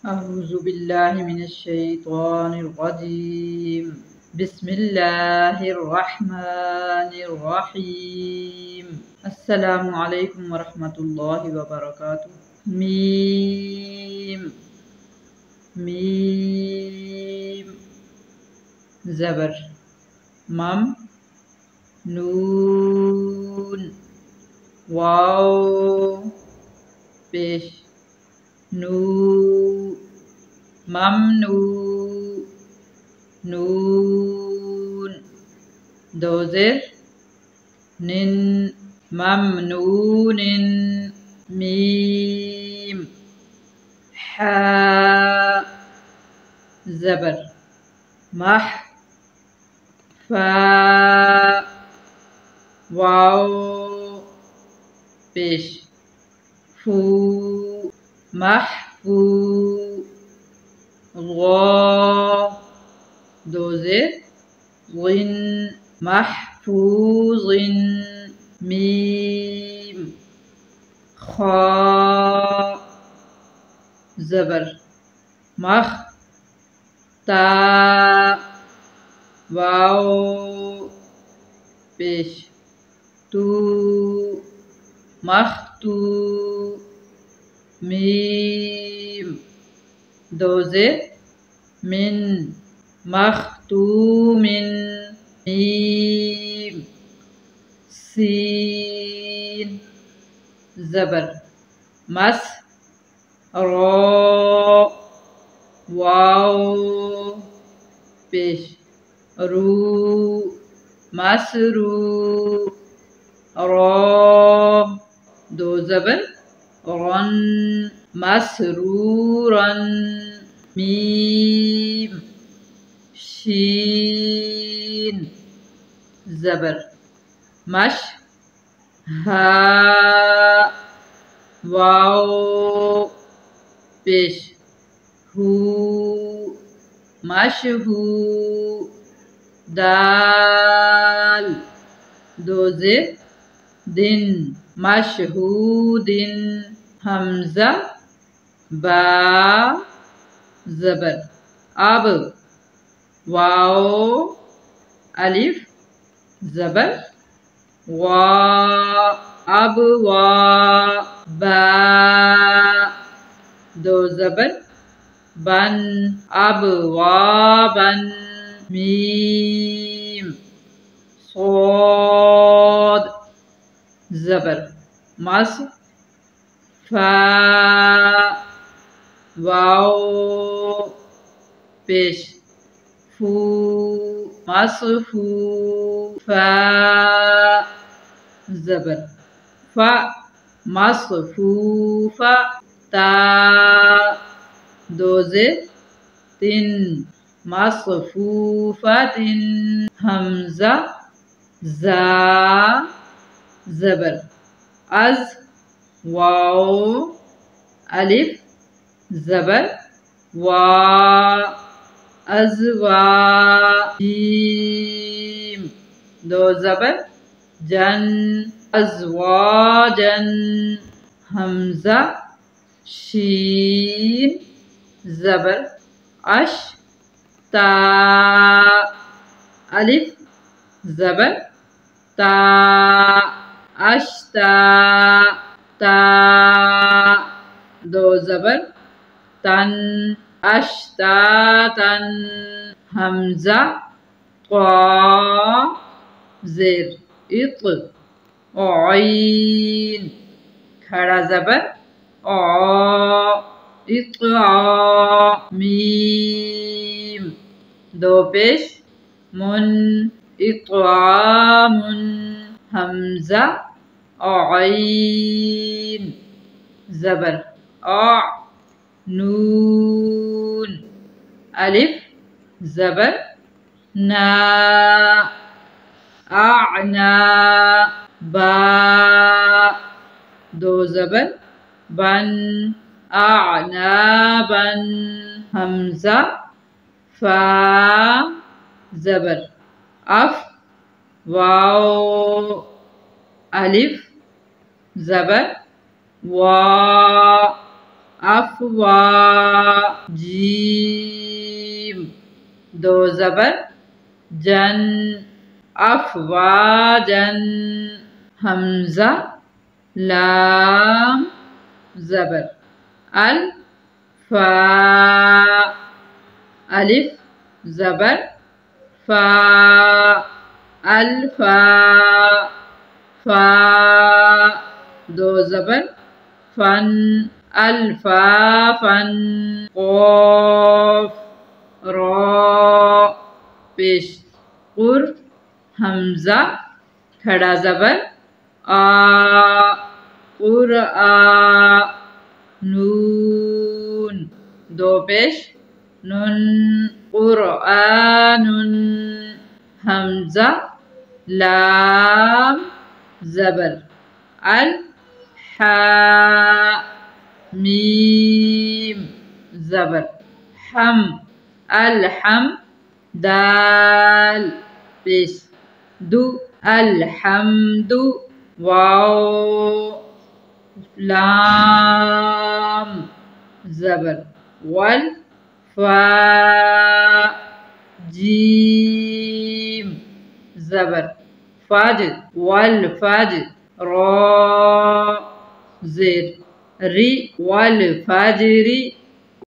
أعوذ بالله من الشيطان الرجيم. بسم الله الرحمن الرحيم. السلام عليكم ورحمة الله وبركاته. ميم ميم زبر مم نون واو पेश नू ममनू नून दो ज़ेर निन ममनूनिन मीम हा ज़बर मह फा वाव पेश फू महफू दो ज़ेर ग़िन महफूज़िन मीम खा ज़बर मख ता वाव पेश तू मख्तू मीम दो ज़ेर मिन मख्तूमिन मीम सीन ज़बर मस रो वाव पेश रू मसरू रो दो ज़बर रन मसरूरन मीम शीन ज़बर मश हा वाव पेश हू मशहू दाल दो ज़ेर दिन मशहूदिन हमज़ा बा ज़बर अब वाव अलिफ ज़बर वा अब वा बा दो ज़बर बन अब वा बन मीम सोद ज़बर मस फा वाव पेश फू मसफू फा ज़बर फा मसफूफा ता दो ज़ेर तिन मसफूफातिन हमज़ा जा ज़बर अज़ वाव अलिफ ज़बर वा अज़वा जीम दो ज़बर जन अज़वाजन हमज़ा शीन ज़बर अश ता अलिफ ज़बर ता अश्ता ता दो ज़बर तन अश्ता तन हमज़ा क़ा ज़ेर इक़ ऑइन खड़ा ज़बर आ इक़ा मीम दो पेश मुन इक़ामुन हमज़ा आइन ज़बर आ नून अलिफ ज़बर ना आना बा दो ज़बर बन आना बन हमज़ा फा ज़बर अफ वाव अलिफ ज़बर वा अफवा जीम दो ज़बर जन अफवाजन हमज़ा लाम ज़बर अल फा अलिफ ज़बर फा अल्फा फा दो ज़बर फन अल्फा फन क़ाफ़ रा पेश कुर हमज़ा खड़ा ज़बर आ क़ुरआ नून दो पेश नुन क़ुरआनुन हमज़ा लाम ज़बर अल हा मीम ज़बर हम अलहम दाल पेश दु अलहम्दु वाव लाम ज़बर वल फा जीम ज़बर फज वल फज रा ज़ेर री वल फजरी